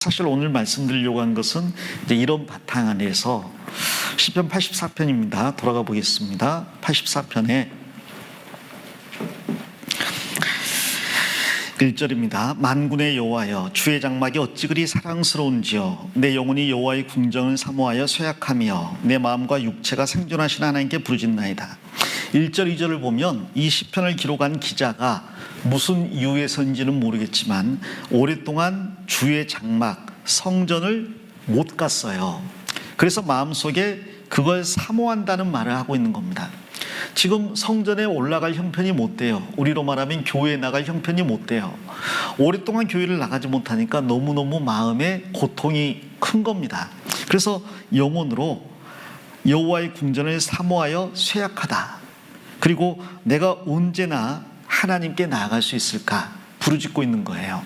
사실 오늘 말씀드리려고 한 것은 이제 이런 바탕 안에서 시편 84편입니다. 돌아가 보겠습니다. 84편에 1절입니다. 만군의 여호와여, 주의 장막이 어찌 그리 사랑스러운지요. 내 영혼이 여호와의 궁정을 사모하여 쇠약하며 내 마음과 육체가 생존하신 하나님께 부르짖나이다. 1절 2절을 보면 이 시편을 기록한 기자가 무슨 이유에서인지는 모르겠지만 오랫동안 주의 장막 성전을 못 갔어요. 그래서 마음속에 그걸 사모한다는 말을 하고 있는 겁니다. 지금 성전에 올라갈 형편이 못 돼요. 우리로 말하면 교회에 나갈 형편이 못 돼요. 오랫동안 교회를 나가지 못하니까 너무너무 마음에 고통이 큰 겁니다. 그래서 영혼으로 여호와의 궁전을 사모하여 쇠약하다. 그리고 내가 언제나 하나님께 나아갈 수 있을까 부르짖고 있는 거예요.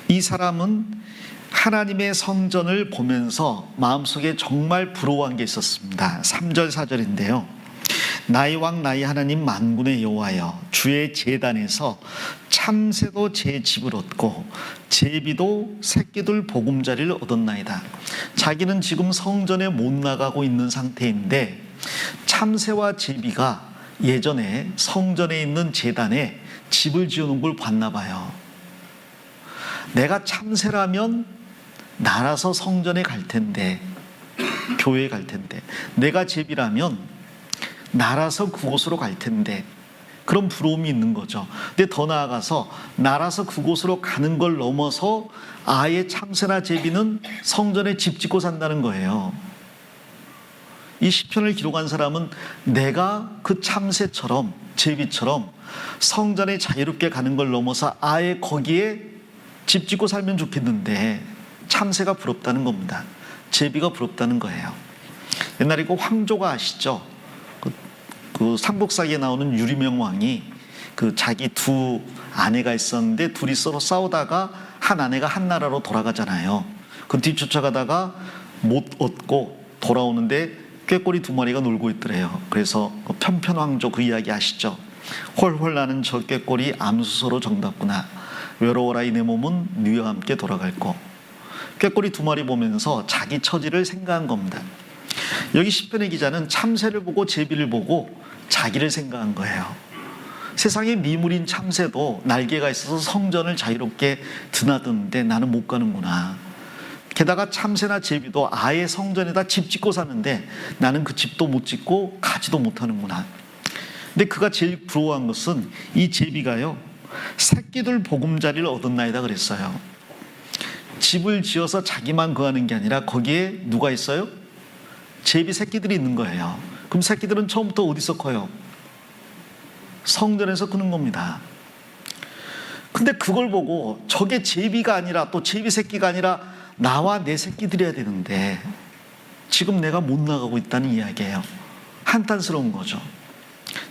이 사람은 하나님의 성전을 보면서 마음속에 정말 부러워한 게 있었습니다. 3절 4절인데요. 나의 왕 나의 하나님 만군의 여호와여, 주의 제단에서 참새도 제 집을 얻고 제비도 새끼들 보금자리를 얻었나이다. 자기는 지금 성전에 못 나가고 있는 상태인데 참새와 제비가 예전에 성전에 있는 제단에 집을 지어놓은 걸 봤나 봐요. 내가 참새라면 날아서 성전에 갈 텐데, 교회에 갈 텐데, 내가 제비라면 날아서 그곳으로 갈 텐데, 그런 부러움이 있는 거죠. 근데 더 나아가서 날아서 그곳으로 가는 걸 넘어서 아예 참새나 제비는 성전에 집 짓고 산다는 거예요. 이 시편을 기록한 사람은 내가 그 참새처럼 제비처럼 성전에 자유롭게 가는 걸 넘어서 아예 거기에 집 짓고 살면 좋겠는데 참새가 부럽다는 겁니다. 제비가 부럽다는 거예요. 옛날에 그 황조가 아시죠? 그 삼국사기에 나오는 유리명 왕이 그 자기 두 아내가 있었는데 둘이 서로 싸우다가 한 아내가 한 나라로 돌아가잖아요. 그 뒤쫓아가다가 못 얻고 돌아오는데 꾀꼬리 두 마리가 놀고 있더래요. 그래서 편편왕조 그 이야기 아시죠? 홀홀 나는 저 꾀꼬리 암수소로 정답구나. 외로워라 이내 몸은 네와 함께 돌아갈 거. 꾀꼬리 두 마리 보면서 자기 처지를 생각한 겁니다. 여기 시편의 기자는 참새를 보고 제비를 보고 자기를 생각한 거예요. 세상에 미물인 참새도 날개가 있어서 성전을 자유롭게 드나드는데 나는 못 가는구나. 게다가 참새나 제비도 아예 성전에다 집 짓고 사는데 나는 그 집도 못 짓고 가지도 못하는구나. 근데 그가 제일 부러워한 것은 이 제비가요, 새끼들 보금자리를 얻었나이다 그랬어요. 집을 지어서 자기만 거하는 게 아니라 거기에 누가 있어요? 제비 새끼들이 있는 거예요. 그럼 새끼들은 처음부터 어디서 커요? 성전에서 크는 겁니다. 근데 그걸 보고 저게 제비가 아니라 또 제비 새끼가 아니라 나와 내 새끼들이어야 되는데 지금 내가 못 나가고 있다는 이야기예요. 한탄스러운 거죠.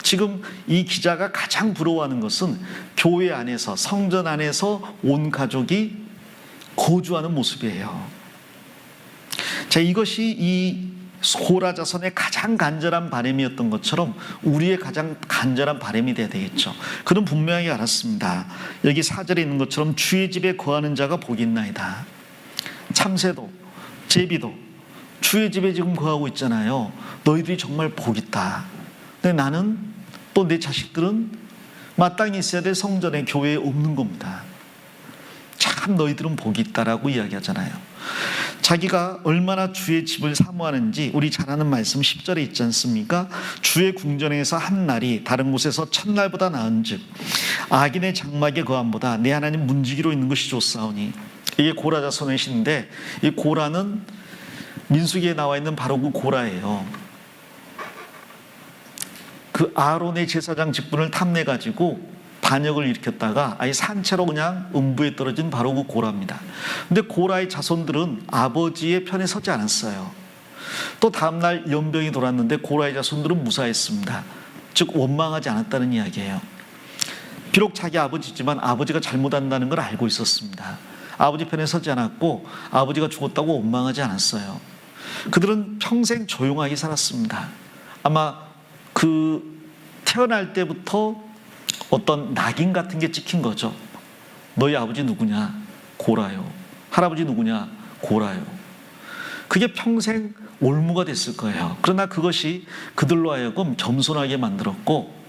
지금 이 기자가 가장 부러워하는 것은 교회 안에서, 성전 안에서 온 가족이 거주하는 모습이에요. 자, 이것이 이 고라 자손의 가장 간절한 바람이었던 것처럼 우리의 가장 간절한 바람이 돼야 되겠죠. 그는 분명히 알았습니다. 여기 4절에 있는 것처럼 주의 집에 거하는 자가 복이 있나이다. 참새도 제비도 주의 집에 지금 거하고 있잖아요. 너희들이 정말 복 있다. 근데 나는 또 내 자식들은 마땅히 있어야 될 성전에 교회에 없는 겁니다. 참 너희들은 복이 있다라고 이야기하잖아요. 자기가 얼마나 주의 집을 사모하는지 우리 잘 아는 말씀 10절에 있지 않습니까? 주의 궁전에서 한 날이 다른 곳에서 첫날보다 나은즉 악인의 장막의 거함보다 내 하나님 문지기로 있는 것이 좋사오니. 이게 고라 자손의 시인데 이 고라는 민수기에 나와 있는 바로 그 고라예요. 그 아론의 제사장 직분을 탐내가지고 반역을 일으켰다가 아예 산채로 그냥 음부에 떨어진 바로 그 고라입니다. 근데 고라의 자손들은 아버지의 편에 서지 않았어요. 또 다음날 연병이 돌았는데 고라의 자손들은 무사했습니다. 즉 원망하지 않았다는 이야기예요. 비록 자기 아버지지만 아버지가 잘못한다는 걸 알고 있었습니다. 아버지 편에 서지 않았고 아버지가 죽었다고 원망하지 않았어요. 그들은 평생 조용하게 살았습니다. 아마 그 태어날 때부터 어떤 낙인 같은 게 찍힌 거죠. 너희 아버지 누구냐? 고라요. 할아버지 누구냐? 고라요. 그게 평생 올무가 됐을 거예요. 그러나 그것이 그들로 하여금 겸손하게 만들었고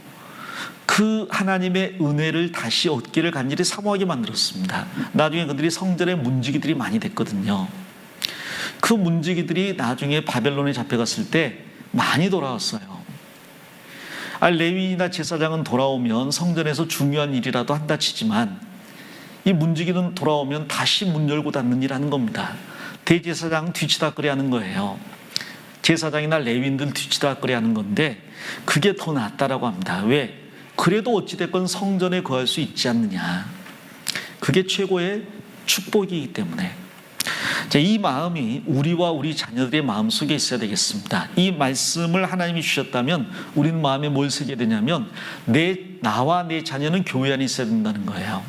그 하나님의 은혜를 다시 얻기를 간절히 사모하게 만들었습니다. 나중에 그들이 성전의 문지기들이 많이 됐거든요. 그 문지기들이 나중에 바벨론에 잡혀갔을 때 많이 돌아왔어요. 레위나 제사장은 돌아오면 성전에서 중요한 일이라도 한다 치지만 이 문지기는 돌아오면 다시 문 열고 닫는 일 하는 겁니다. 대제사장 뒤치다거리 하는 거예요. 제사장이나 레위인들 뒤치다거리 하는 건데 그게 더 낫다라고 합니다. 왜? 그래도 어찌됐건 성전에 거할 수 있지 않느냐. 그게 최고의 축복이기 때문에. 이 마음이 우리와 우리 자녀들의 마음속에 있어야 되겠습니다. 이 말씀을 하나님이 주셨다면 우리는 마음에 뭘 새겨야 되냐면 나와 내 자녀는 교회 안에 있어야 된다는 거예요.